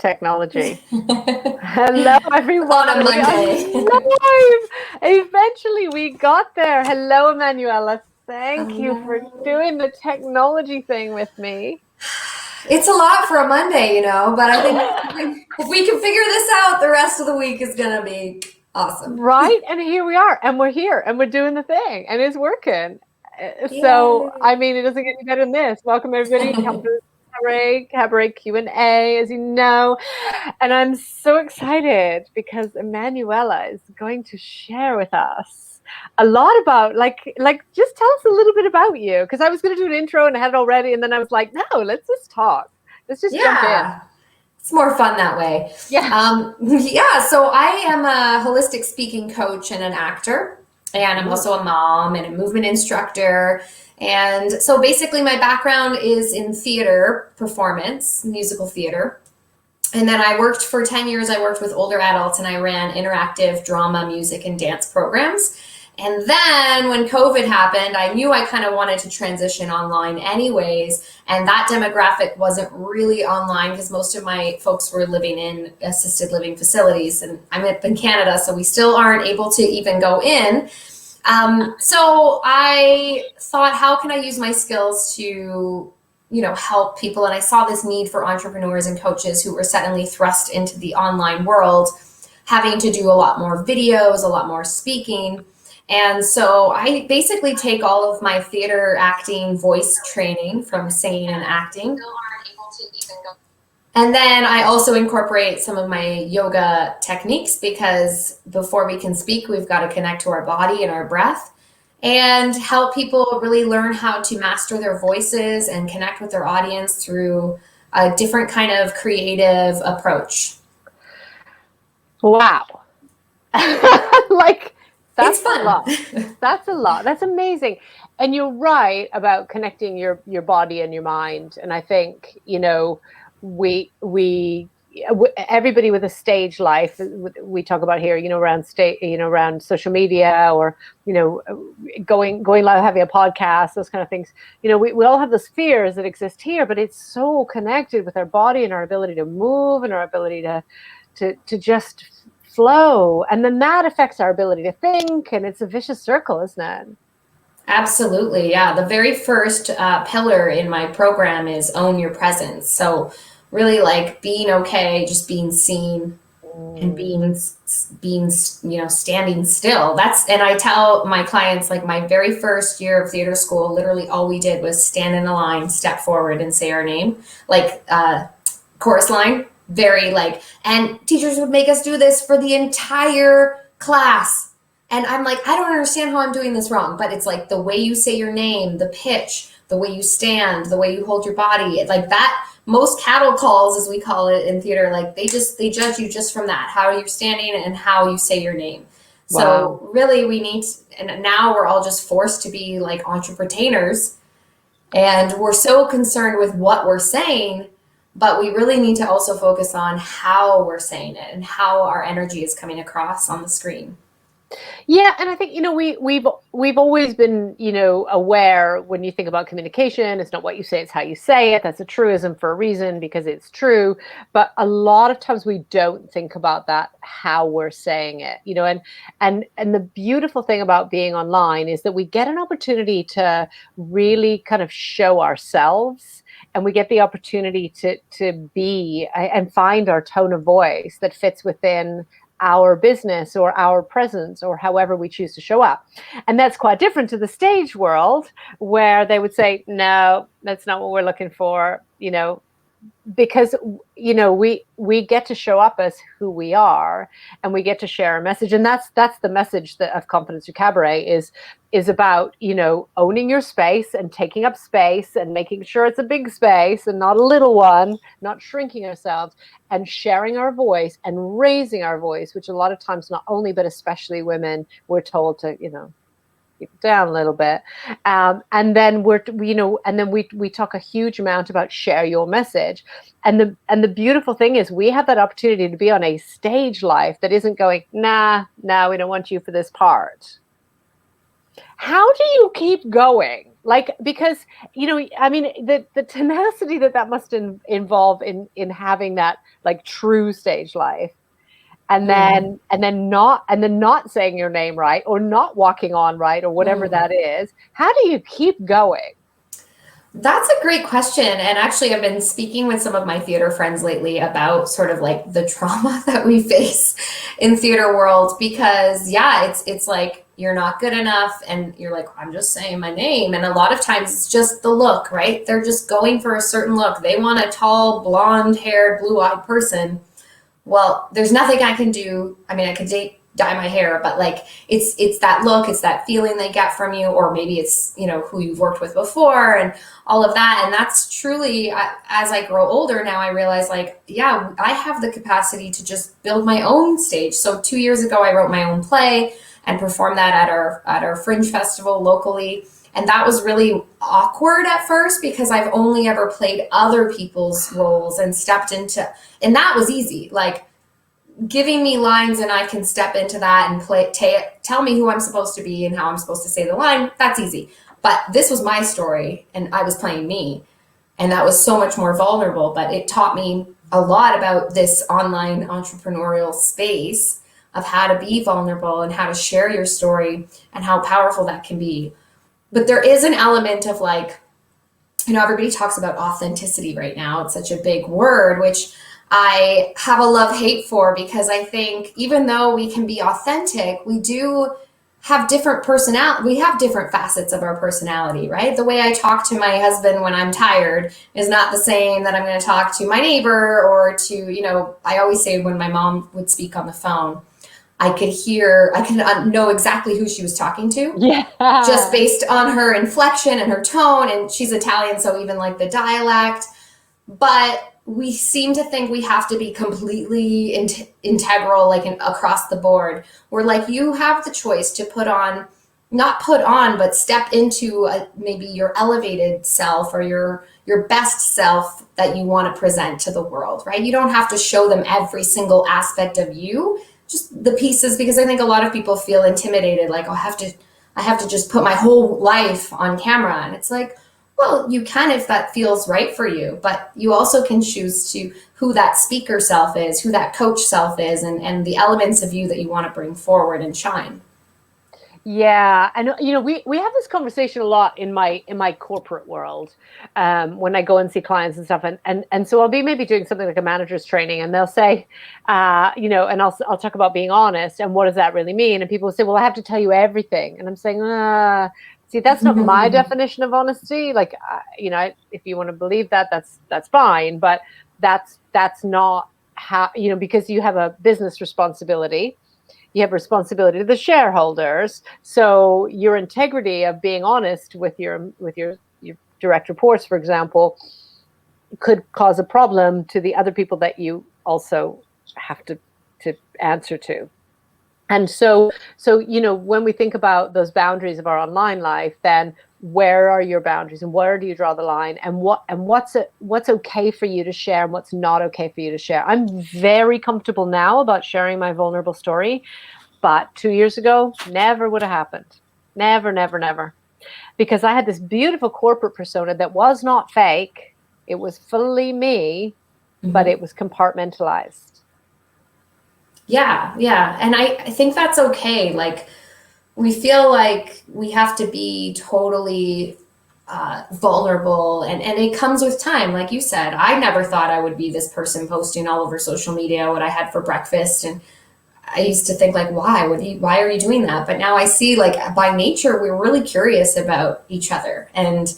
technology. Hello, everyone. On a Monday. Live. Eventually, we got there. Hello, Emanuela. Thank you for doing the technology thing with me. It's a lot for a Monday, but I think if we can figure this out, the rest of the week is going to be awesome. Right? And here we are. And we're here. And we're doing the thing. And it's working. So, I mean, it doesn't get any better than this. Welcome, everybody. Come to Cabaret Q&A, as you know. And I'm so excited because Emanuela is going to share with us a lot about, like just tell us a little bit about you. Because I was going to do an intro and I had it already. And then I was like, no, let's just talk. Let's just jump in. It's more fun that way. Yeah. So I am a holistic speaking coach and an actor. And I'm also a mom and a movement instructor. And so basically my background is in theater performance, musical theater. And then I worked for 10 years, I worked with older adults and I ran interactive drama, music, and dance programs. And then when COVID happened, I knew I kind of wanted to transition online anyways. And that demographic wasn't really online because most of my folks were living in assisted living facilities. And I'm up in Canada, so we still aren't able to even go in. So I thought, how can I use my skills to, help people? And I saw this need for entrepreneurs and coaches who were suddenly thrust into the online world, having to do a lot more videos, a lot more speaking. And so I basically take all of my theater acting voice training from singing and acting. And then I also incorporate some of my yoga techniques because before we can speak, we've got to connect to our body and our breath and help people really learn how to master their voices and connect with their audience through a different kind of creative approach. Wow. That's it's fun. A lot. That's a lot. That's amazing. And you're right about connecting your body and your mind. And I think, we everybody with a stage life, we talk about here, around around social media or, going live, having a podcast, those kind of things. We all have those fears that exist here, but it's so connected with our body and our ability to move and our ability to just flow, and then that affects our ability to think, and it's a vicious circle, isn't it? Absolutely, yeah. The very first pillar in my program is own your presence. So really being okay, just being seen and being standing still. And I tell my clients, my very first year of theater school, literally all we did was stand in a line, step forward and say our name, chorus line. And teachers would make us do this for the entire class. And I'm like, I don't understand how I'm doing this wrong. But it's the way you say your name, the pitch, the way you stand, the way you hold your body, that. Most cattle calls, as we call it in theater, they judge you just from that, how you're standing and how you say your name. Wow. So really and now we're all just forced to be entrepreneurs, and we're so concerned with what we're saying. But we really need to also focus on how we're saying it and how our energy is coming across on the screen. Yeah, and I think we've always been aware when you think about communication, it's not what you say, it's how you say it. That's a truism for a reason because it's true. But a lot of times we don't think about that, how we're saying it, and the beautiful thing about being online is that we get an opportunity to really kind of show ourselves. And we get the opportunity to be and find our tone of voice that fits within our business or our presence or however we choose to show up. And that's quite different to the stage world where they would say, no, that's not what we're looking for, because, we get to show up as who we are and we get to share a message. And that's the message of Confidence Through Cabaret is about, owning your space and taking up space and making sure it's a big space and not a little one, not shrinking ourselves, and sharing our voice and raising our voice, which a lot of times, not only, but especially women, we're told to, keep it down a little bit. And then we talk a huge amount about share your message. And the beautiful thing is we have that opportunity to be on a stage life that isn't going, nah, we don't want you for this part. How do you keep going Like, because, I mean, the tenacity that must involve in having that like true stage life, Mm. and then not saying your name right, or not walking on right, or whatever Mm. that is. How do you keep going? That's a great question. And actually, I've been speaking with some of my theater friends lately about sort of like the trauma that we face in theater world, because yeah, it's like you're not good enough and you're like, I'm just saying my name. And a lot of times it's just the look, right? They're just going for a certain look. They want a tall, blonde haired, blue eyed person. Well, there's nothing I can do. I mean, I could dye my hair, but like it's that look, it's that feeling they get from you, or maybe it's, who you've worked with before and all of that. And that's truly, as I grow older now, I realize like, yeah, I have the capacity to just build my own stage. So 2 years ago, I wrote my own play and performed that at our Fringe Festival locally. And that was really awkward at first because I've only ever played other people's roles and stepped into, and that was easy. Like giving me lines and I can step into that and tell me who I'm supposed to be and how I'm supposed to say the line. That's easy. But this was my story and I was playing me. And that was so much more vulnerable, but it taught me a lot about this online entrepreneurial space of how to be vulnerable and how to share your story and how powerful that can be. But there is an element of like, everybody talks about authenticity right now. It's such a big word, which I have a love-hate for, because I think even though we can be authentic, we do have different personality. We have different facets of our personality, right? The way I talk to my husband when I'm tired is not the same that I'm going to talk to my neighbor or to, I always say when my mom would speak on the phone, I could know exactly who she was talking to. Yeah. Just based on her inflection and her tone. And she's Italian, so even like the dialect. But we seem to think we have to be completely integral, like across the board. We're like, you have the choice to not put on, but step into maybe your elevated self or your best self that you want to present to the world, right? You don't have to show them every single aspect of you, just the pieces, because I think a lot of people feel intimidated, like, oh, I have to just put my whole life on camera. And it's like, well, you can if that feels right for you, but you also can choose to who that speaker self is, who that coach self is, and the elements of you that you want to bring forward and shine. Yeah, and we have this conversation a lot in my corporate world, when I go and see clients and stuff, and so I'll be maybe doing something like a manager's training, and they'll say, and I'll talk about being honest, and what does that really mean? And people will say, well, I have to tell you everything, and I'm saying, see, that's not my definition of honesty. Like, if you want to believe that, that's fine, but that's not how, because you have a business responsibility. You have responsibility to the shareholders. So your integrity of being honest with your direct reports, for example, could cause a problem to the other people that you also have to answer to. And so when we think about those boundaries of our online life, then where are your boundaries and where do you draw the line, and what's okay for you to share and what's not okay for you to share? I'm very comfortable now about sharing my vulnerable story, but 2 years ago, never would have happened. Never, never, never. Because I had this beautiful corporate persona that was not fake. It was fully me, but Mm-hmm. it was compartmentalized. Yeah, yeah. And I think that's okay. Like, we feel like we have to be totally vulnerable, and it comes with time. Like you said, I never thought I would be this person posting all over social media what I had for breakfast. And I used to think like, why are you doing that? But now I see, like, by nature, we're really curious about each other. And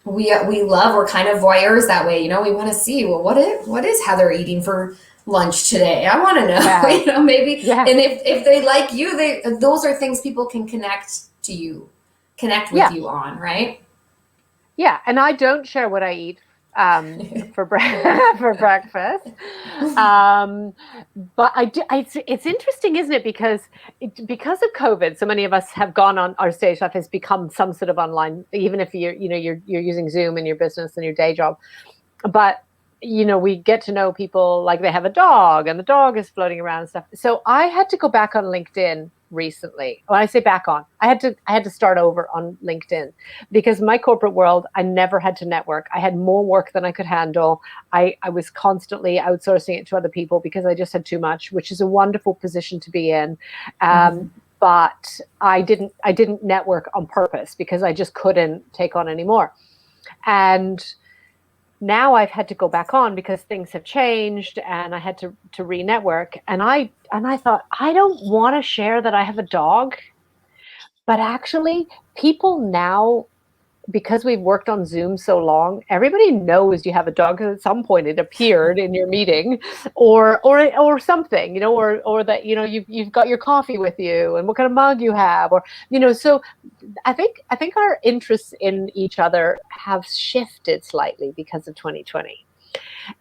we're kind of voyeurs that way. We want to see, well, what is Heather eating for lunch today? I want to know. Yeah. Maybe. Yeah. And if they like you, those are things people can connect with Yeah. you on, right? Yeah. And I don't share what I eat for for breakfast. Um, but I do. It's interesting, isn't it? Because of COVID, so many of us have gone on, our stage life has become some sort of online, even if you're using Zoom in your business and your day job. But we get to know people, like they have a dog and the dog is floating around and stuff. So I had to go back on LinkedIn recently. When I say back on, I had to start over on LinkedIn, because my corporate world, I never had to network. I had more work than I could handle. I was constantly outsourcing it to other people because I just had too much, which is a wonderful position to be in. But I didn't network on purpose because I just couldn't take on anymore. And now I've had to go back on because things have changed, and I had to re-network. And I thought, I don't want to share that I have a dog, but actually people now, because we've worked on Zoom so long, everybody knows you have a dog, because at some point it appeared in your meeting, or something, or that you've got your coffee with you, and what kind of mug you have, or so I think our interests in each other have shifted slightly because of 2020.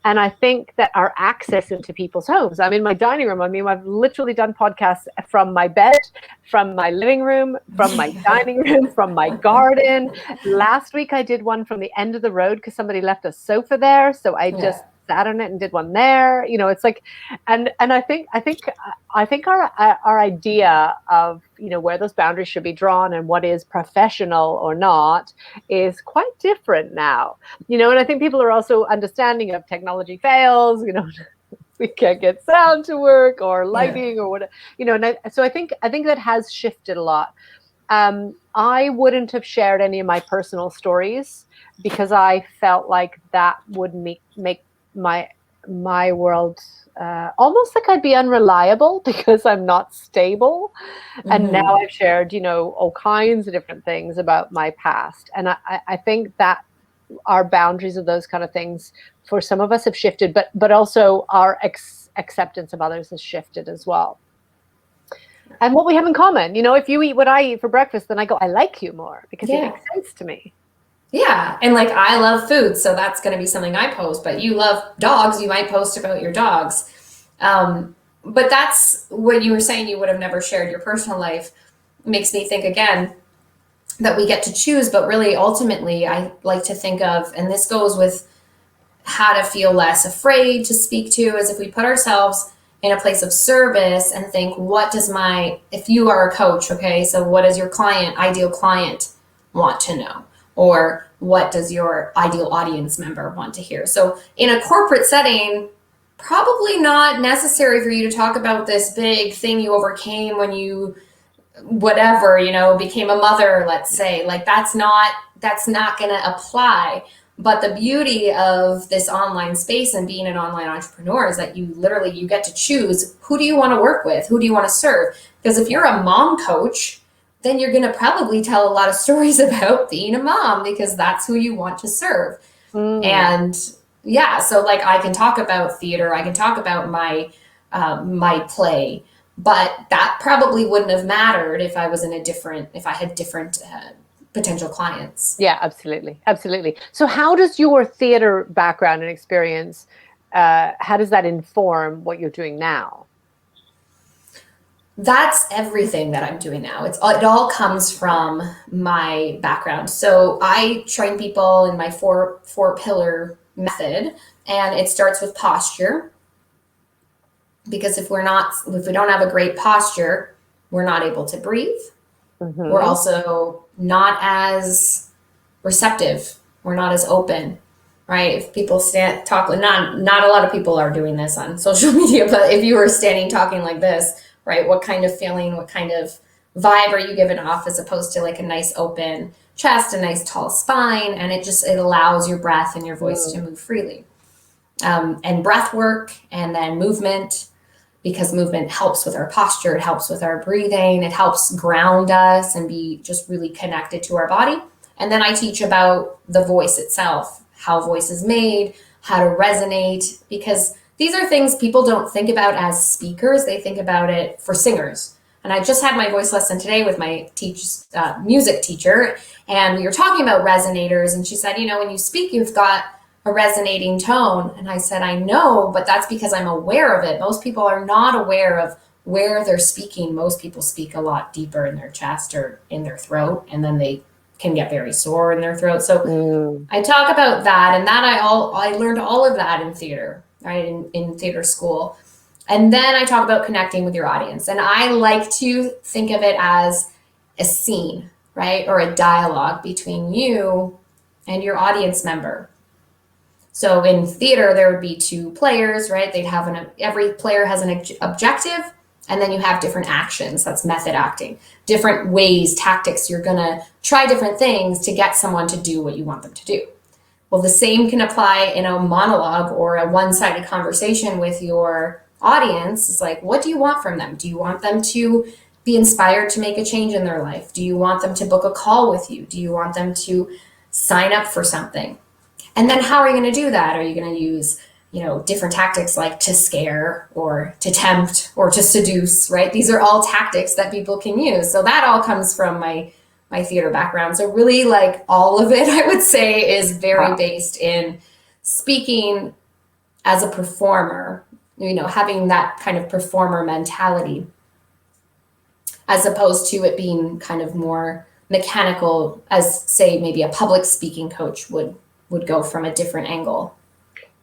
And I think that our access into people's homes, I'm in my dining room. I mean, I've literally done podcasts from my bed, from my living room, from my dining room, from my garden. Last week I did one from the end of the road because somebody left a sofa there. So I just sat on it and did one there. It's like, and I think our idea of where those boundaries should be drawn and what is professional or not is quite different now. And I think people are also understanding of technology fails. We can't get sound to work, or lighting, or whatever. So I think that has shifted a lot. I wouldn't have shared any of my personal stories because I felt like that would make my world almost like I'd be unreliable because I'm not stable. And now I've shared, all kinds of different things about my past. And I think that our boundaries of those kind of things for some of us have shifted, but also our acceptance of others has shifted as well. And what we have in common, if you eat what I eat for breakfast, then I go, I like you more because it makes sense to me. Yeah. And like, I love food, so that's going to be something I post, but you love dogs, you might post about your dogs. But that's what you were saying, you would have never shared your personal life. Makes me think again that we get to choose, but really ultimately I like to think of, and this goes with how to feel less afraid to speak to, as if we put ourselves in a place of service and think, if you are a coach, okay, so what does your ideal client want to know? Or what does your ideal audience member want to hear? So in a corporate setting, probably not necessary for you to talk about this big thing you overcame when you, became a mother, let's say. Like, that's not going to apply. But the beauty of this online space and being an online entrepreneur is that you get to choose, who do you want to work with? Who do you want to serve? Because if you're a mom coach, then you're going to probably tell a lot of stories about being a mom because that's who you want to serve. And so like, I can talk about theater, I can talk about my play, but that probably wouldn't have mattered if I had different potential clients. Yeah, absolutely. Absolutely. So how does your theater background and experience, how does that inform what you're doing now? That's everything that I'm doing now. It all comes from my background. So I train people in my four pillar method, and it starts with posture. Because if we don't have a great posture, we're not able to breathe. We're also not as receptive. We're not as open, right? If people talk, not a lot of people are doing this on social media, but if you were standing talking like this, right? What kind of feeling, what kind of vibe are you giving off, as opposed to like a nice open chest, a nice tall spine, and it allows your breath and your voice to move freely. And breath work, and then movement, because movement helps with our posture, it helps with our breathing, it helps ground us and be just really connected to our body. And then I teach about the voice itself, how voice is made, how to resonate, because these are things people don't think about as speakers. They think about it for singers. And I just had my voice lesson today with my music teacher, and we were talking about resonators, and she said, when you speak, you've got a resonating tone. And I said, I know, but that's because I'm aware of it. Most people are not aware of where they're speaking. Most people speak a lot deeper in their chest or in their throat, and then they can get very sore in their throat. So I talk about that, and that I learned all of that in theater, right? In theater school. And then I talk about connecting with your audience. And I like to think of it as a scene, right? Or a dialogue between you and your audience member. So in theater, there would be two players, right? Every player has an objective, and then you have different actions. That's method acting. Different ways, tactics. You're going to try different things to get someone to do what you want them to do. Well, the same can apply in a monologue or a one-sided conversation with your audience. It's like, what do you want from them? Do you want them to be inspired to make a change in their life? Do you want them to book a call with you? Do you want them to sign up for something? And then how are you going to do that? Are you going to use, different tactics like to scare or to tempt or to seduce, right? These are all tactics that people can use. So that all comes from my theater background. So really, like, all of it, I would say, is very based in speaking as a performer, having that kind of performer mentality, as opposed to it being kind of more mechanical, as, say, maybe a public speaking coach would go from a different angle.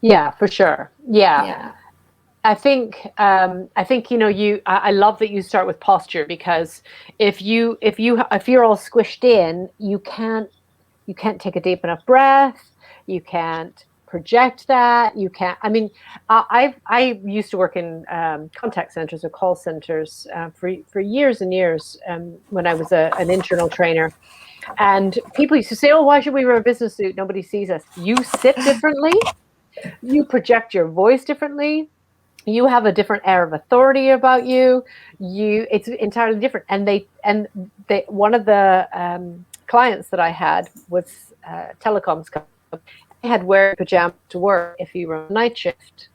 Yeah, for sure. Yeah. I think I love that you start with posture, because if you're all squished in, you can't take a deep enough breath. You can't project that. You can't. I mean, I used to work in contact centers or call centers for years and years when I was an internal trainer. And people used to say, "Oh, why should we wear a business suit? Nobody sees us." You sit differently. You project your voice differently. You have a different air of authority about you. It's entirely different. One of the clients that I had was telecoms company. They had wear pajamas to work if you were on night shift.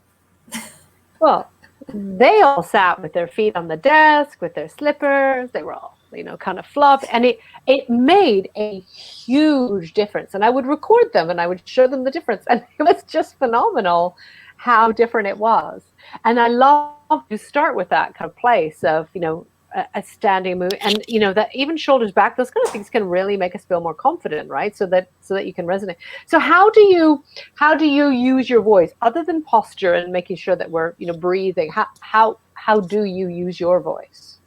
Well, they all sat with their feet on the desk, with their slippers. They were all, kind of flop. And it made a huge difference. And I would record them and I would show them the difference. And it was just phenomenal how different it was. And I love to start with that kind of place of, a standing move, and that even shoulders back, those kind of things can really make us feel more confident, right? So that you can resonate. So how do you use your voice other than posture and making sure that we're breathing? How do you use your voice?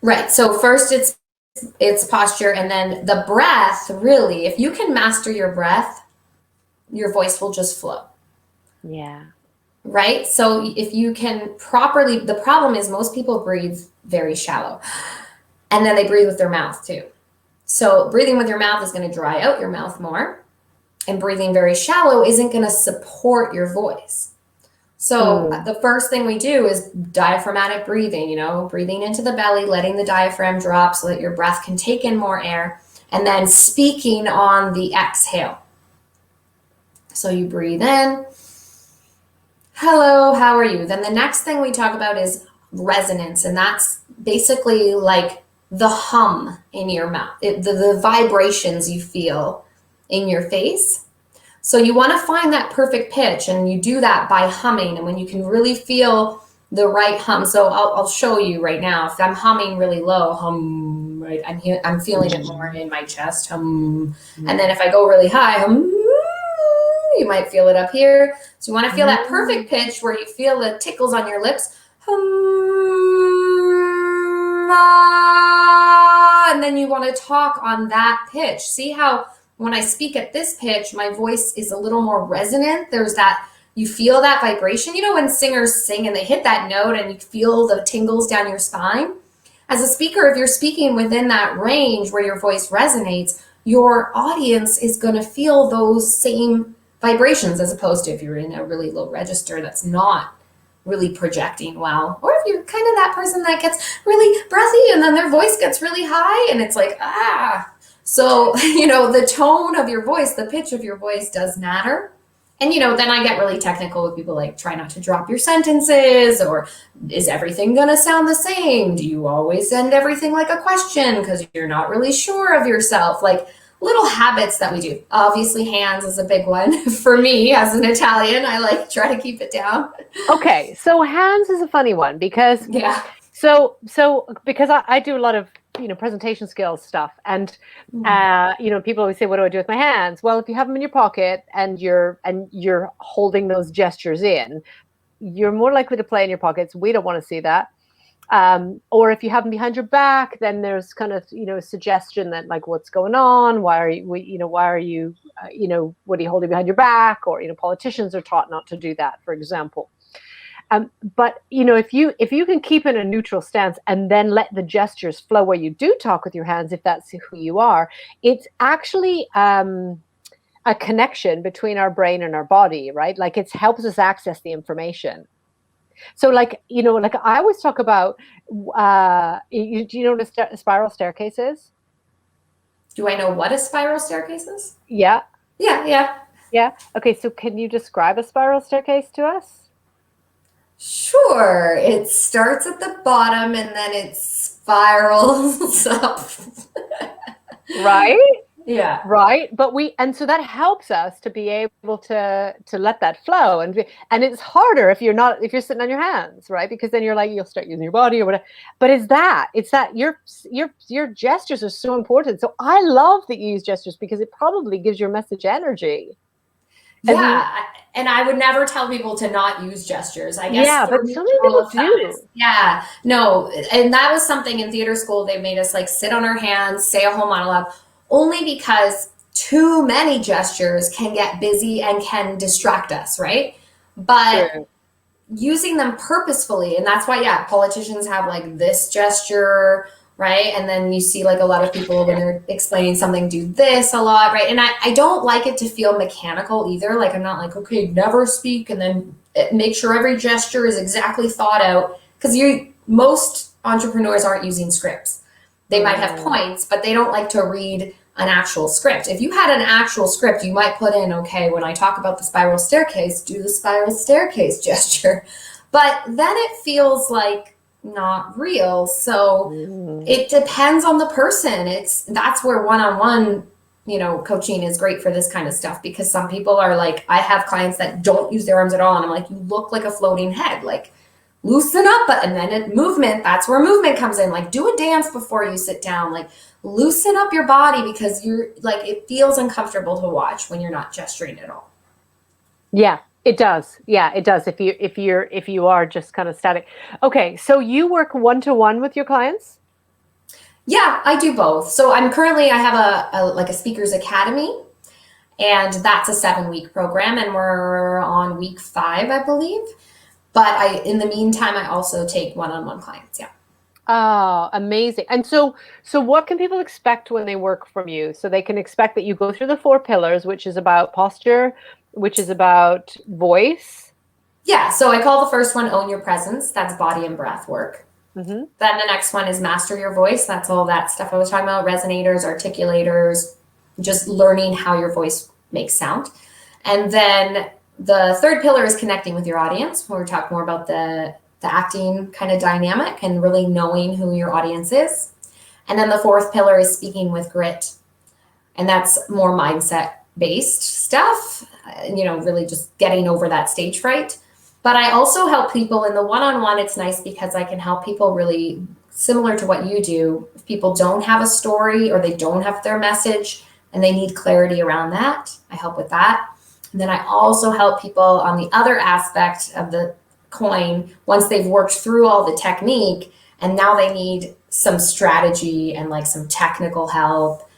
Right. So first it's posture, and then the breath. Really, if you can master your breath, your voice will just flow. Yeah. Right? So if you can properly, the problem is most people breathe very shallow, and then they breathe with their mouth too. So breathing with your mouth is going to dry out your mouth more, and breathing very shallow isn't going to support your voice. So the first thing we do is diaphragmatic breathing, breathing into the belly, letting the diaphragm drop so that your breath can take in more air, and then speaking on the exhale. So you breathe in. Hello, how are you? Then the next thing we talk about is resonance. And that's basically like the hum in your mouth, the vibrations you feel in your face. So you want to find that perfect pitch, and you do that by humming. And when you can really feel the right hum. So I'll show you right now. If I'm humming really low, hum, right? I'm feeling it more in my chest, hum. And then if I go really high, hum, you might feel it up here. So you want to feel that perfect pitch where you feel the tickles on your lips. And then you want to talk on that pitch. See how when I speak at this pitch, my voice is a little more resonant. There's that, you feel that vibration. When singers sing and they hit that note and you feel the tingles down your spine. As a speaker, if you're speaking within that range where your voice resonates, your audience is going to feel those same vibrations, as opposed to if you're in a really low register that's not really projecting well, or if you're kind of that person that gets really breathy and then their voice gets really high and it's like, So, the tone of your voice, the pitch of your voice does matter. And, then I get really technical with people, like, try not to drop your sentences, or is everything going to sound the same? Do you always end everything like a question because you're not really sure of yourself? Like, little habits that we do. Obviously, hands is a big one for me as an Italian. I try to keep it down. Okay, so hands is a funny one because So because I do a lot of presentation skills stuff, and people always say, "What do I do with my hands?" Well, if you have them in your pocket and you're holding those gestures in, you're more likely to play in your pockets. We don't want to see that. Or if you have them behind your back, then there's kind of, suggestion that like, what's going on? Why are you, why are you, what are you holding behind your back? Or, politicians are taught not to do that, for example. But if you can keep in a neutral stance and then let the gestures flow where you do talk with your hands, if that's who you are, it's actually a connection between our brain and our body, right? Like it helps us access the information. So like, like I always talk about, do you know what a spiral staircase is? Do I know what a spiral staircase is? Yeah. Yeah. Okay. So can you describe a spiral staircase to us? Sure. It starts at the bottom and then it spirals up. Right? Yeah. Right. And so that helps us to be able to let that flow. And it's harder if you're sitting on your hands, right? Because then you'll start using your body or whatever. But it's that your gestures are so important. So I love that you use gestures because it probably gives your message energy. Yeah, and I would never tell people to not use gestures. I guess. Yeah, but so many people do. Yeah, no, and that was something in theater school. They made us like sit on our hands, say a whole monologue, only because too many gestures can get busy and can distract us, right? But sure. Using them purposefully, and that's why, yeah, politicians have like this gesture, right? And then you see like a lot of people when they're explaining something do this a lot, right? And I don't like it to feel mechanical either. Like I'm not like, okay, never speak and then make sure every gesture is exactly thought out. Because most entrepreneurs aren't using scripts. They might have points, but they don't like to read an actual script. If you had an actual script, you might put in, okay, when I talk about the spiral staircase, do the spiral staircase gesture. But then it feels like not real. So it depends on the person. That's where one-on-one, coaching is great for this kind of stuff, because some people are like, I have clients that don't use their arms at all. And I'm like, you look like a floating head, like loosen up. And then movement, that's where movement comes in. Like do a dance before you sit down, like loosen up your body, because you're like, it feels uncomfortable to watch when you're not gesturing at all. Yeah. It does. Yeah, it does. If you are just kind of static. Okay. So you work one-to-one with your clients? Yeah, I do both. So I have a speakers academy, and that's a 7-week program, and we're on week 5, I believe. But in the meantime, I also take one-on-one clients. Yeah. Oh, amazing. And so what can people expect when they work from you? So they can expect that you go through the 4 pillars, which is about posture, which is about voice. Yeah. So I call the first one Own Your Presence. That's body and breath work. Mm-hmm. Then the next one is Master Your Voice. That's all that stuff I was talking about. Resonators, articulators, just learning how your voice makes sound. And then the third pillar is connecting with your audience, where we talk more about the acting kind of dynamic and really knowing who your audience is. And then the 4th pillar is speaking with grit. And that's more mindset based stuff, really just getting over that stage fright. But I also help people in the one-on-one. It's nice because I can help people really similar to what you do. If people don't have a story or they don't have their message and they need clarity around that, I help with that. And then I also help people on the other aspect of the coin once they've worked through all the technique and now they need some strategy and like some technical help,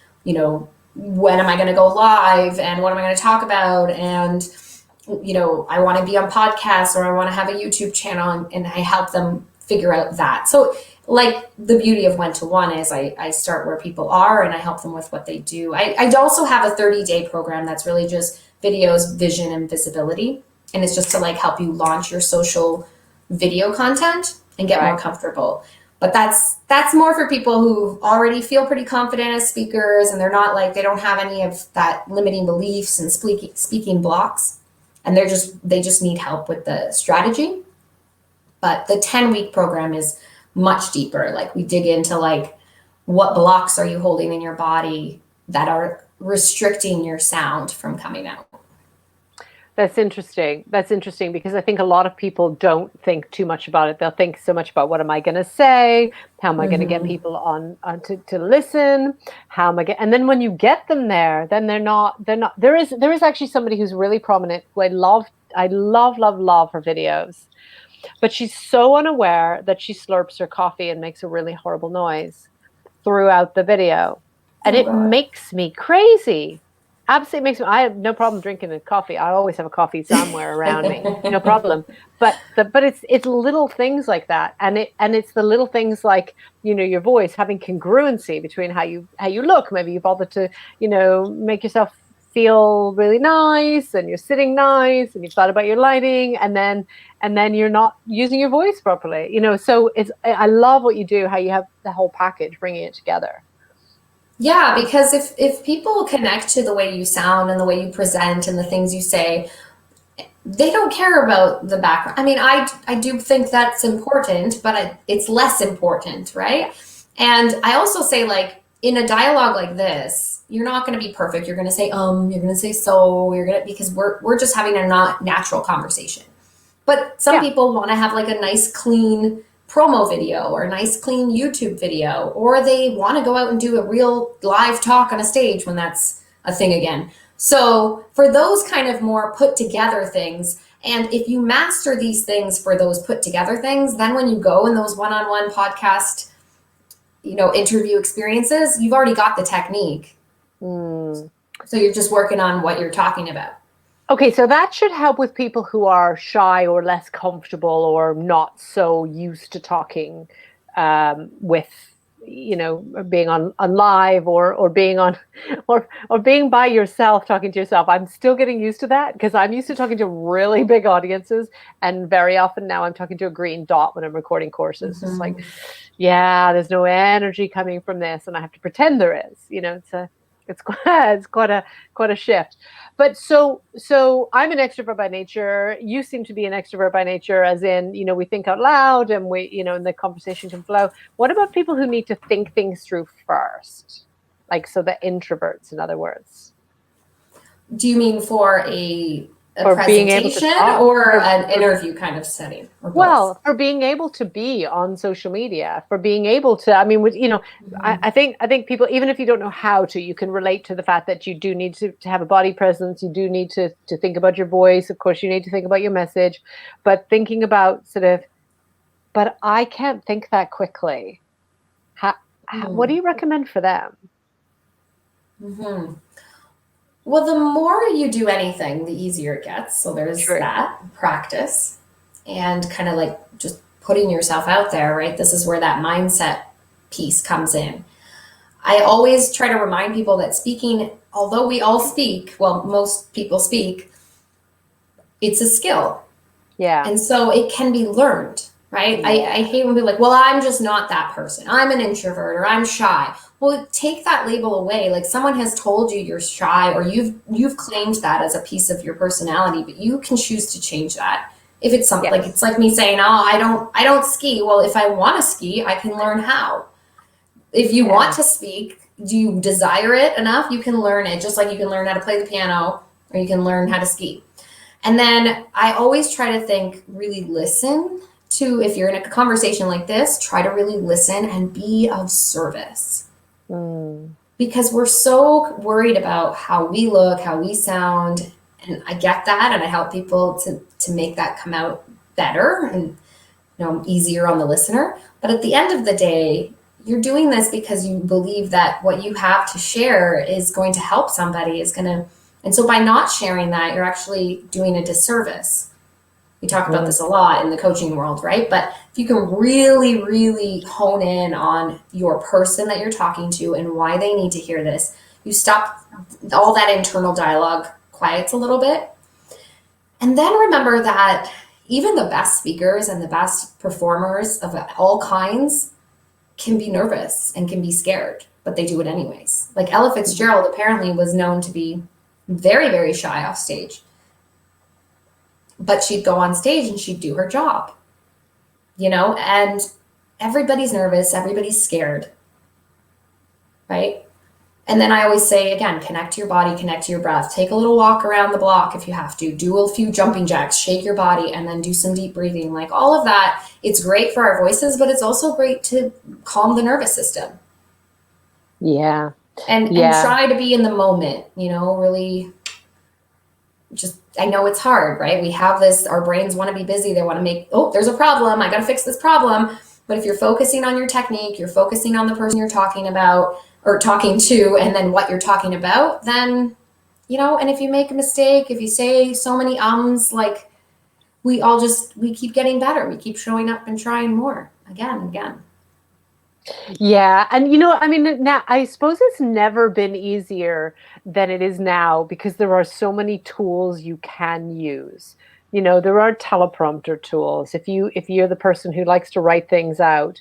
when am I going to go live and what am I going to talk about? And, I want to be on podcasts or I want to have a YouTube channel, and I help them figure out that. So like the beauty of one-to-one is I start where people are and I help them with what they do. I also have a 30-day program that's really just videos, vision, and visibility. And it's just to like help you launch your social video content and get more comfortable. But that's more for people who already feel pretty confident as speakers and they're not like, they don't have any of that limiting beliefs and speaking blocks. And they just need help with the strategy. But the 10-week program is much deeper. Like we dig into like, what blocks are you holding in your body that are restricting your sound from coming out? That's interesting. That's interesting because I think a lot of people don't think too much about it. They'll think so much about what am I going to say? How am I going to get people on to listen? How am I and then when you get them there, then there is actually somebody who's really prominent who I love I love, love, love her videos. But she's so unaware that she slurps her coffee and makes a really horrible noise throughout the video. And Oh it God. makes me crazy. Absolutely makes me, I have no problem drinking a coffee. I always have a coffee somewhere around me. No problem. But it's little things like that. And it's the little things like, your voice having congruency between how you look. Maybe you bother to, make yourself feel really nice, and you're sitting nice, and you've thought about your lighting, and then you're not using your voice properly. So I love what you do, how you have the whole package, bringing it together. Yeah, because if people connect to the way you sound and the way you present and the things you say, they don't care about the background. I mean, I do think that's important, but it's less important, right? And I also say, like, in a dialogue like this, you're not going to be perfect. You're going to say you're going to say so, because we're just having a not natural conversation. But some Yeah. people want to have like a nice clean promo video or a nice clean YouTube video, or they want to go out and do a real live talk on a stage when that's a thing again. So for those kind of more put together things, and if you master these things for those put together things, then when you go in those one-on-one podcast, interview experiences, you've already got the technique. Mm. So you're just working on what you're talking about. Okay, so that should help with people who are shy or less comfortable or not so used to talking with, being on live or being on or being by yourself, talking to yourself. I'm still getting used to that because I'm used to talking to really big audiences, and very often now I'm talking to a green dot when I'm recording courses. Mm-hmm. It's like, yeah, there's no energy coming from this, and I have to pretend there is. It's quite a shift. But so I'm an extrovert by nature. You seem to be an extrovert by nature, as in, we think out loud, and and the conversation can flow. What about people who need to think things through first? Like, so the introverts, in other words. Do you mean for a For being able to presentation talk, or an interview kind of setting? Or both? well, for being able to be on social media, for being able to, I mean, I think people, even if you don't know how to, you can relate to the fact that you do need to have a body presence. You do need to think about your voice. Of course, you need to think about your message, but thinking about but I can't think that quickly. What do you recommend for them? Mm-hmm. Well, the more you do anything, the easier it gets. So there's True. that practice and kind of like just putting yourself out there, right? This is where that mindset piece comes in. I always try to remind people that speaking, although we all speak, well, most people speak, it's a skill. Yeah. And so it can be learned, right? Yeah. I hate when people are like, well, I'm just not that person. I'm an introvert or I'm shy. Well, take that label away. Like, someone has told you you're shy, or you've claimed that as a piece of your personality, but you can choose to change that. If it's something like, it's like me saying, oh, I don't ski. Well, if I want to ski, I can learn how. If you want to speak, do you desire it enough? You can learn it, just like you can learn how to play the piano, or you can learn how to ski. And then I always try to think, really listen to, if you're in a conversation like this, try to really listen and be of service. Because we're so worried about how we look, how we sound. And I get that. And I help people to make that come out better and easier on the listener. But at the end of the day, you're doing this because you believe that what you have to share is going to help somebody, and so by not sharing that, you're actually doing a disservice. We talk about this a lot in the coaching world, right? But if you can really, really hone in on your person that you're talking to and why they need to hear this, you stop all that internal dialogue, quiets a little bit. And then remember that even the best speakers and the best performers of all kinds can be nervous and can be scared, but they do it anyways. Like Ella Fitzgerald apparently was known to be very, very shy off stage. But she'd go on stage and she'd do her job, and everybody's nervous, everybody's scared, right? And then I always say, again, connect to your body, connect to your breath, take a little walk around the block if you have to, do a few jumping jacks, shake your body, and then do some deep breathing. Like, all of that, it's great for our voices, but it's also great to calm the nervous system. Yeah. And try to be in the moment, really I know it's hard, right? We have this, our brains want to be busy. They want to make, oh, there's a problem. I got to fix this problem. But if you're focusing on your technique, you're focusing on the person you're talking about or talking to, and then what you're talking about, then, and if you make a mistake, if you say so many ums, like we keep getting better. We keep showing up and trying more again and again. Yeah. And, I mean, now I suppose it's never been easier than it is now because there are so many tools you can use. There are teleprompter tools. If you're the person who likes to write things out,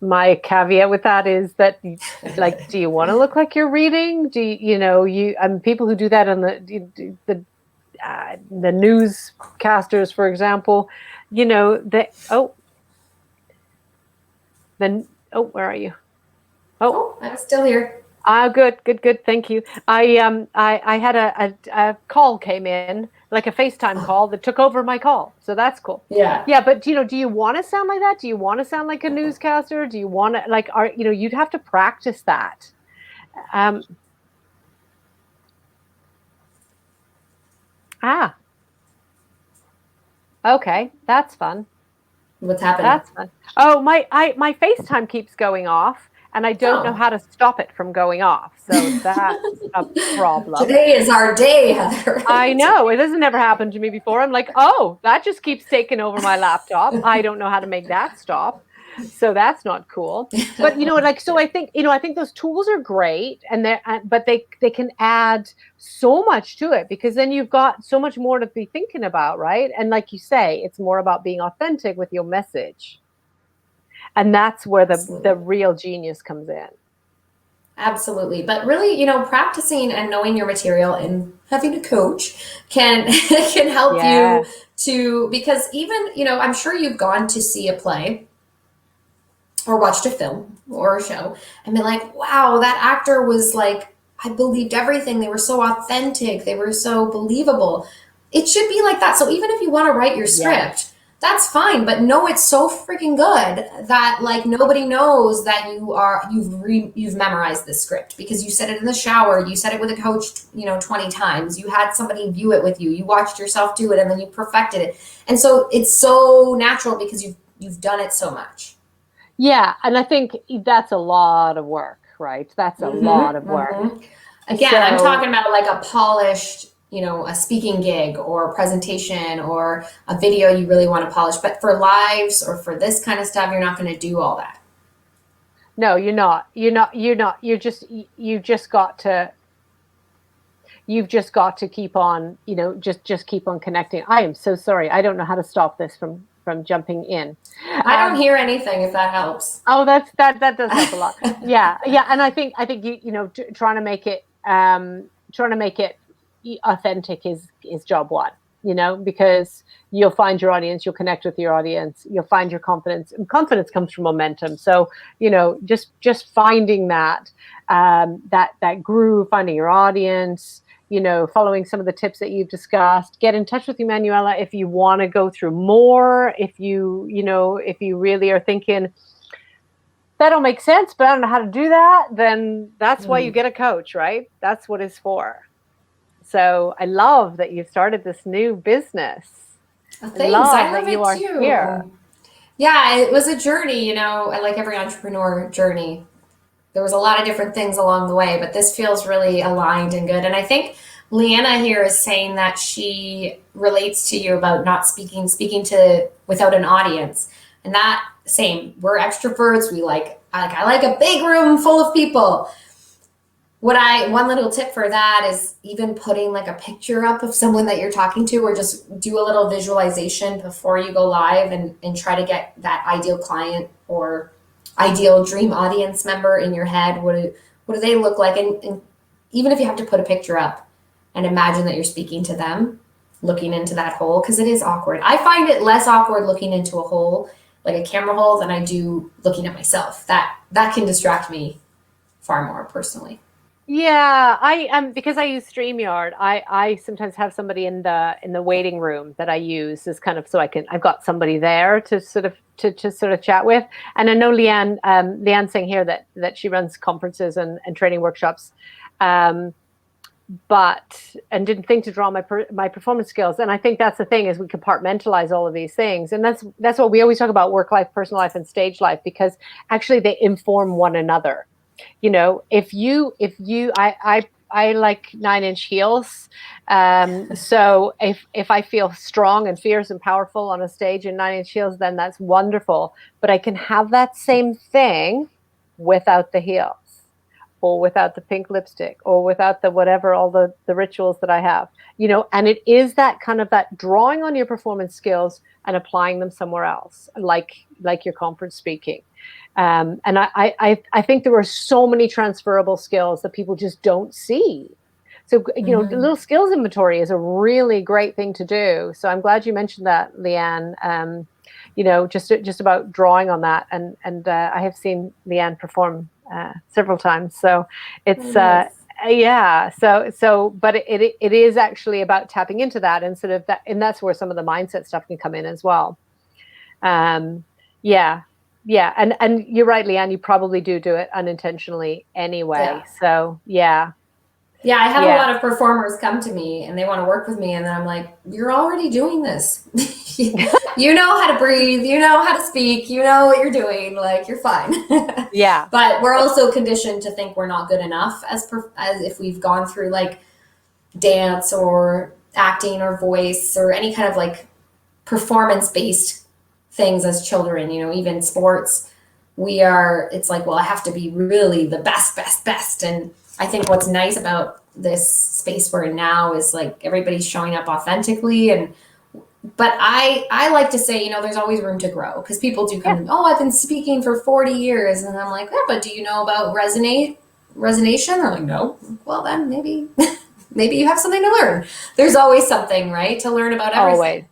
my caveat with that is that, like, do you want to look like you're reading? Do people who do that on the newscasters, for example, then, where are you? Oh, I'm still here. Good. Thank you. I had a call came in, like a FaceTime call that took over my call. So that's cool. Yeah. Yeah. But, do you want to sound like that? Do you want to sound like a newscaster? Do you want to you'd have to practice that. Okay. That's fun. What's happening? That's fun. Oh, my FaceTime keeps going off. And I don't know how to stop it from going off. So that's a problem. Today is our day, Heather. I know. It hasn't ever happened to me before. I'm like, oh, that just keeps taking over my laptop. I don't know how to make that stop. So that's not cool. But, so I think those tools are great. But they can add so much to it because then you've got so much more to be thinking about, right? And like you say, it's more about being authentic with your message. And that's where the real genius comes in. Absolutely. But really, practicing and knowing your material and having a coach can help you because even, I'm sure you've gone to see a play or watched a film or a show and been like, wow, that actor was like, I believed everything. They were so authentic. They were so believable. It should be like that. So even if you want to write your script, that's fine, but know it's so freaking good that like nobody knows that you've memorized this script because you said it in the shower, you said it with a coach, 20 times, you had somebody view it with you, you watched yourself do it, and then you perfected it, and so it's so natural because you've done it so much. Yeah, and I think that's a lot of work, right? That's a lot of work. Again, I'm talking about like a polished, a speaking gig or a presentation or a video you really want to polish. But for lives or for this kind of stuff, you're not going to do all that. No, you're not. You've just got to keep on, just keep on connecting. I am so sorry. I don't know how to stop this from jumping in. I don't hear anything, if that helps. Oh, that does help a lot. Yeah. And I think trying to make it authentic is job one, because you'll find your audience, you'll connect with your audience, you'll find your confidence, and confidence comes from momentum. So, just finding that groove, finding your audience, following some of the tips that you've discussed. Get in touch with Emanuela if you want to go through more, if you really are thinking, that'll make sense, but I don't know how to do that, then that's why you get a coach, right? That's what it's for. So I love that you started this new business. Thanks. I love it too. Here. Yeah, it was a journey, like every entrepreneur journey. There was a lot of different things along the way, but this feels really aligned and good. And I think Leanna here is saying that she relates to you about not speaking to without an audience. And that same, we're extroverts. I like a big room full of people. One little tip for that is even putting like a picture up of someone that you're talking to, or just do a little visualization before you go live and try to get that ideal client or ideal dream audience member in your head. What do they look like? And even if you have to put a picture up and imagine that you're speaking to them, looking into that hole, because it is awkward. I find it less awkward looking into a hole, like a camera hole, than I do looking at myself. That can distract me far more personally. Yeah, I because I use StreamYard, I sometimes have somebody in the waiting room that I use as kind of, so I've got somebody there to sort of chat with. And I know Leanne's saying here that she runs conferences and training workshops. and didn't think to draw my performance skills. And I think that's the thing, is we compartmentalize all of these things. And that's what we always talk about: work life, personal life, and stage life, because actually they inform one another. I like 9-inch heels. So if I feel strong and fierce and powerful on a stage in 9-inch heels, then that's wonderful. But I can have that same thing without the heels, or without the pink lipstick, or without the whatever, all the rituals that I have, and it is that kind of that drawing on your performance skills and applying them somewhere else, like your conference speaking. And I think there are so many transferable skills that people just don't see. So, the little skills inventory is a really great thing to do. So I'm glad you mentioned that, Leanne. Just about drawing on that. And I have seen Leanne perform several times. So it's, yeah. So, but it is actually about tapping into that, and sort of that, and that's where some of the mindset stuff can come in as well. Yeah. And you're right, Leanne, you probably do it unintentionally anyway. Yeah. So, yeah. Yeah, I have a lot of performers come to me and they want to work with me, and then I'm like, you're already doing this. You know how to breathe, you know how to speak, you know what you're doing, like, you're fine. Yeah. But we're also conditioned to think we're not good enough as if we've gone through like dance or acting or voice or any kind of like performance-based things as children, even sports. It's like, well, I have to be really the best. And I think what's nice about this space we're in now is like everybody's showing up authentically. But I like to say, there's always room to grow, because people do come, I've been speaking for 40 years. And I'm like, yeah, but do you know about Resonation? They're like, no. Well, then maybe you have something to learn. There's always something, right, to learn about everything.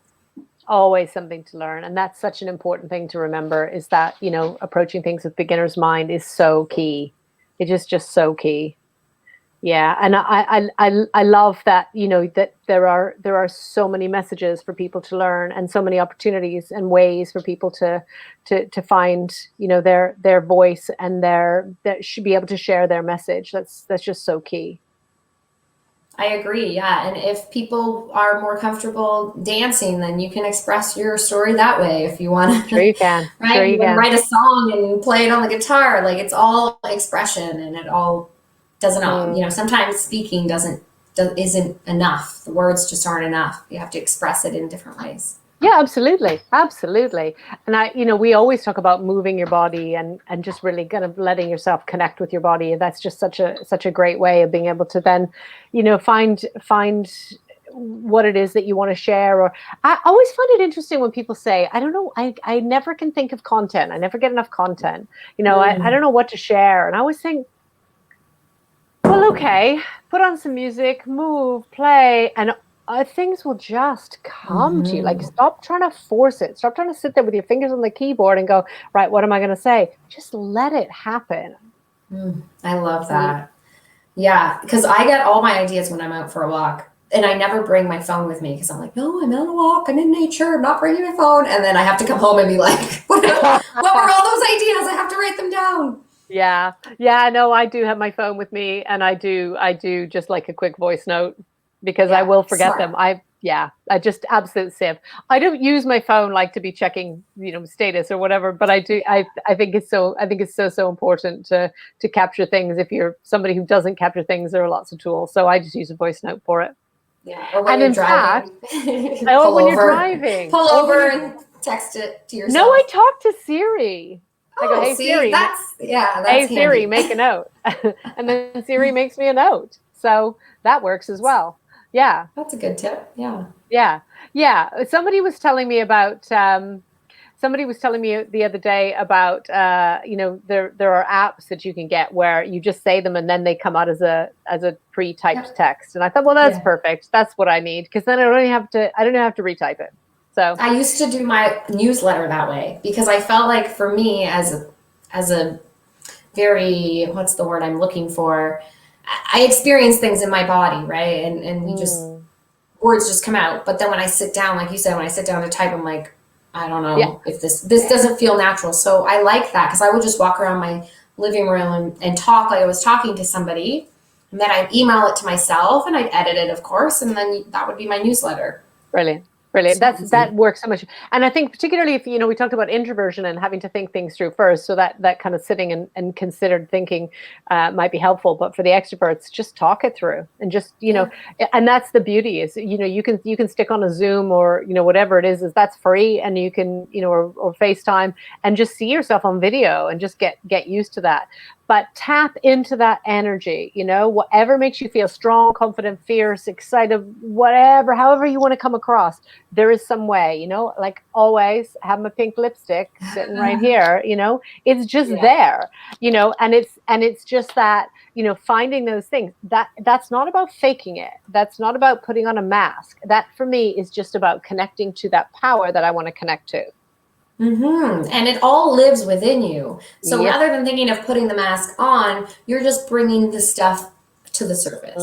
Always something to learn. And that's such an important thing to remember, is that, approaching things with beginner's mind is so key. It is just so key. Yeah. And I love that, that there are so many messages for people to learn, and so many opportunities and ways for people to find, their voice, and that should be able to share their message. That's just so key. I agree. Yeah. And if people are more comfortable dancing, then you can express your story that way if you want to. Sure you can. Right? Sure you can write a song and play it on the guitar. Like, it's all expression, and it all doesn't, sometimes speaking isn't enough. The words just aren't enough. You have to express it in different ways. Yeah, absolutely. And we always talk about moving your body and just really kind of letting yourself connect with your body. And that's just such a great way of being able to then, find what it is that you want to share. Or I always find it interesting when people say, I don't know, I never can think of content. I never get enough content. I don't know what to share. And I always think, well, okay, put on some music, move, play, and things will just come to you. Like, stop trying to force it. Stop trying to sit there with your fingers on the keyboard and go, right, what am I going to say? Just let it happen. I love that. Yeah, because I get all my ideas when I'm out for a walk, and I never bring my phone with me, because I'm like, no, I'm on a walk, I'm in nature, I'm not bringing my phone. And then I have to come home and be like, what were all those ideas? I have to write them down. Yeah. No, I do have my phone with me, and I do just like a quick voice note, because I will forget them. I just absolute sieve. I don't use my phone like to be checking, status or whatever, but I do. I think it's so important to capture things. If you're somebody who doesn't capture things, there are lots of tools. So I just use a voice note for it. Yeah. Or when you're driving. You're driving. Pull over and text it to yourself. No, I talk to Siri. I go, hey, Siri. That's hey, handy. Siri, make a note. And then Siri makes me a note. So that works as well. Yeah. That's a good tip. Yeah. Yeah. Somebody was telling me the other day about, there are apps that you can get where you just say them and then they come out as a pre-typed text. And I thought, well, that's perfect. That's what I need. Because then I don't have to retype it. So I used to do my newsletter that way, because I felt like, for me, as a very, what's the word I'm looking for? I experience things in my body, right? And you just, words just come out. But then when I sit down, like you said, when I sit down to type, I'm like, I don't know if this doesn't feel natural. So I like that, because I would just walk around my living room and talk like I was talking to somebody. And then I'd email it to myself and I'd edit it, of course, and then that would be my newsletter. Brilliant. Brilliant. So That works so much. And I think particularly if, we talked about introversion and having to think things through first. So that kind of sitting and considered thinking might be helpful. But for the extroverts, just talk it through and just, and that's the beauty is, you can stick on a Zoom or, whatever it is that's free, and you can, or FaceTime and just see yourself on video and just get used to that. But tap into that energy, whatever makes you feel strong, confident, fierce, excited, whatever, however you want to come across. There is some way, like always have my pink lipstick sitting right here, it's just there, and it's just that, finding those things that's not about faking it. That's not about putting on a mask. That for me is just about connecting to that power that I want to connect to. Mm-hmm. And it all lives within you. So rather than thinking of putting the mask on, you're just bringing the stuff to the surface,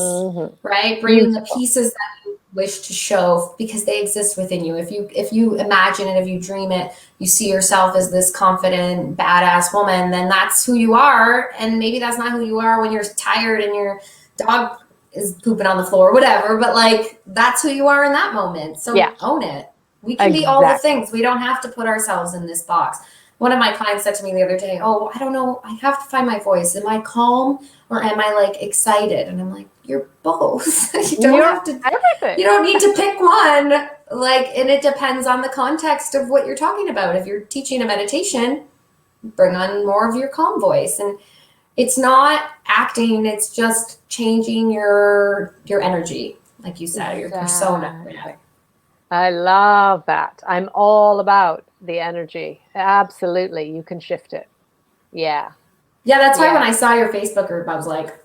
right? Bringing the pieces that you wish to show because they exist within you. If you imagine it, if you dream it, you see yourself as this confident, badass woman, then that's who you are. And maybe that's not who you are when you're tired and your dog is pooping on the floor or whatever, but like that's who you are in that moment. So own it. We can be all the things. We don't have to put ourselves in this box. One of my clients said to me the other day, "Oh, I don't know. I have to find my voice. Am I calm or am I like excited?" And I'm like, "You're both. You don't need to pick one. Like, and it depends on the context of what you're talking about. If you're teaching a meditation, bring on more of your calm voice. And it's not acting. It's just changing your energy, like you said, your persona." I love that. I'm all about the energy. Absolutely. You can shift it. Yeah. Yeah, that's why when I saw your Facebook group, I was like,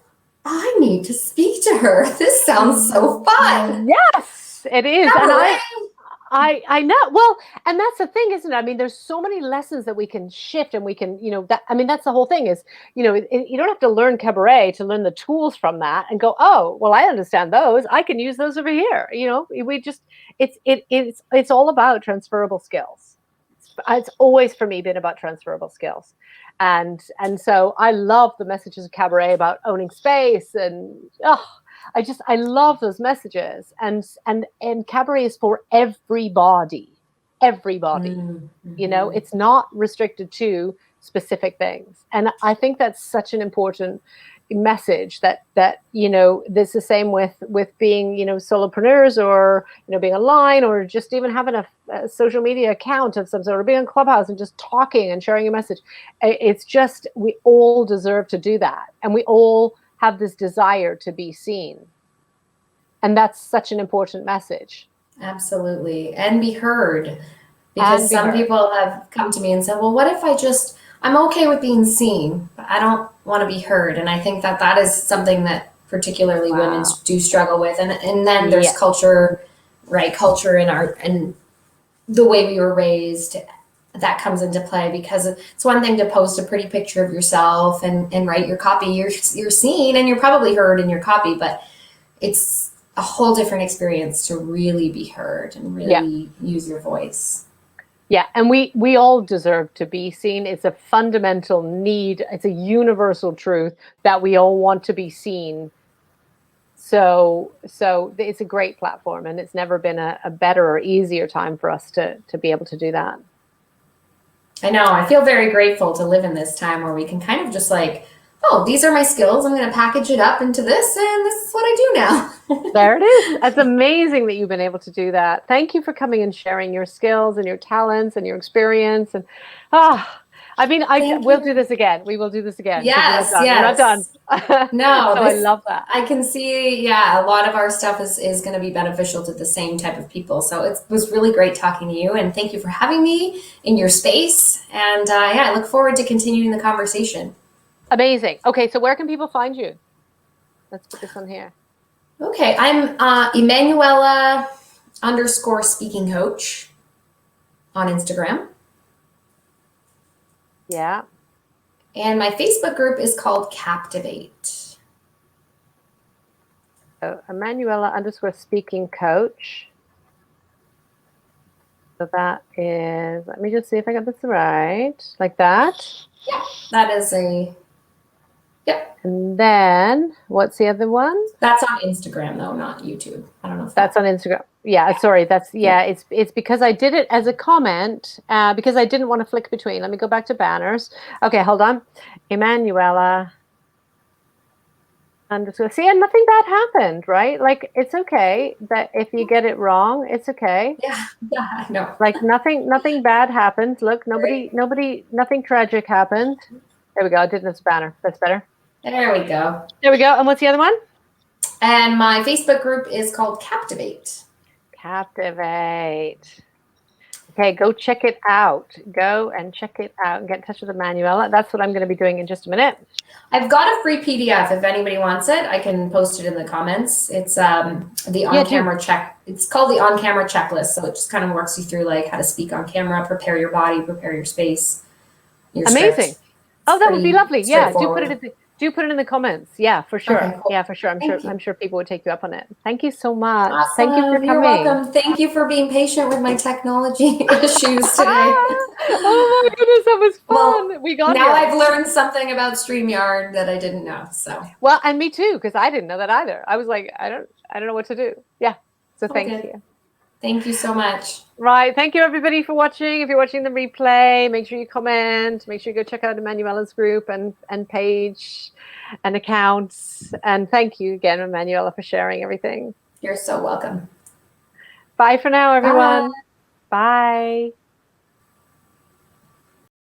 I need to speak to her. This sounds so fun. Yes, it is. Cabaret. And I know. Well, and that's the thing, isn't it? I mean, there's so many lessons that we can shift and we can, that's the whole thing is, you don't have to learn Cabaret to learn the tools from that and go, oh, well, I understand those. I can use those over here. It's all about transferable skills. It's always for me been about transferable skills. And so I love the messages of Cabaret about owning space and, I love those messages, and Cabaret is for everybody. It's not restricted to specific things, and I think that's such an important message that this is the same with being solopreneurs or being online or just even having a social media account of some sort or being on Clubhouse and just talking and sharing your message. It's just we all deserve to do that, and we all have this desire to be seen. And that's such an important message. Absolutely. And be heard. Because some people have come to me and said, well, what if I'm okay with being seen, but I don't want to be heard. And I think that is something that particularly women do struggle with. And then there's culture, right? Culture in and the way we were raised, that comes into play, because it's one thing to post a pretty picture of yourself and write your copy. You're seen and you're probably heard in your copy, but it's a whole different experience to really be heard and really use your voice. Yeah, and we all deserve to be seen. It's a fundamental need. It's a universal truth that we all want to be seen. So it's a great platform, and it's never been a better or easier time for us to be able to do that. I know. I feel very grateful to live in this time where we can kind of just like, oh, these are my skills. I'm going to package it up into this, and this is what I do now. There it is. It's amazing that you've been able to do that. Thank you for coming and sharing your skills and your talents and your experience. And we'll do this again. We will do this again. Yes, We're not done. No, so I love that. I can see, a lot of our stuff is going to be beneficial to the same type of people. So it was really great talking to you, and thank you for having me in your space. And I look forward to continuing the conversation. Amazing. Okay, so where can people find you? Let's put this on here. Okay, I'm Emanuela _speaking coach on Instagram. Yeah. And my Facebook group is called Captivate. So Emanuela _speaking coach. So that is, let me just see if I got this right. Like that? Yeah, that is Yep. And then what's the other one? That's on Instagram though, not YouTube. I don't know if That's on Instagram. Yeah, sorry. That's It's because I did it as a comment because I didn't want to flick between. Let me go back to banners. Okay, hold on. Emanuela. See, and nothing bad happened, right? Like it's okay that if you get it wrong, it's okay. Yeah, I know. Like nothing bad happened. Look, nothing tragic happened. There we go. I did this banner. That's better. There we go. There we go. And what's the other one? And my Facebook group is called Captivate. Captivate. Okay, go check it out. Go and check it out and get in touch with Emanuela. That's what I'm going to be doing in just a minute. I've got a free PDF if anybody wants it. I can post it in the comments. It's the on-camera check. It's called the on-camera checklist. So it just kind of walks you through like how to speak on camera, prepare your body, prepare your space. Your Amazing. Oh, that would be lovely. Yeah, do put it in the comments. Yeah, for sure. Okay, cool. Yeah, for sure. I'm sure people would take you up on it. Thank you so much. Awesome. Thank you for coming. You're welcome. Thank you for being patient with my technology issues today. Oh my goodness, that was fun. Well, we got now here. I've learned something about StreamYard that I didn't know. So well, and me too, because I didn't know that either. I was like, I don't know what to do. Yeah. So thank you. Thank you so much. Right. Thank you, everybody, for watching. If you're watching the replay, make sure you comment. Make sure you go check out Emanuela's group and page and accounts. And thank you again, Emanuela, for sharing everything. You're so welcome. Bye for now, everyone. Bye.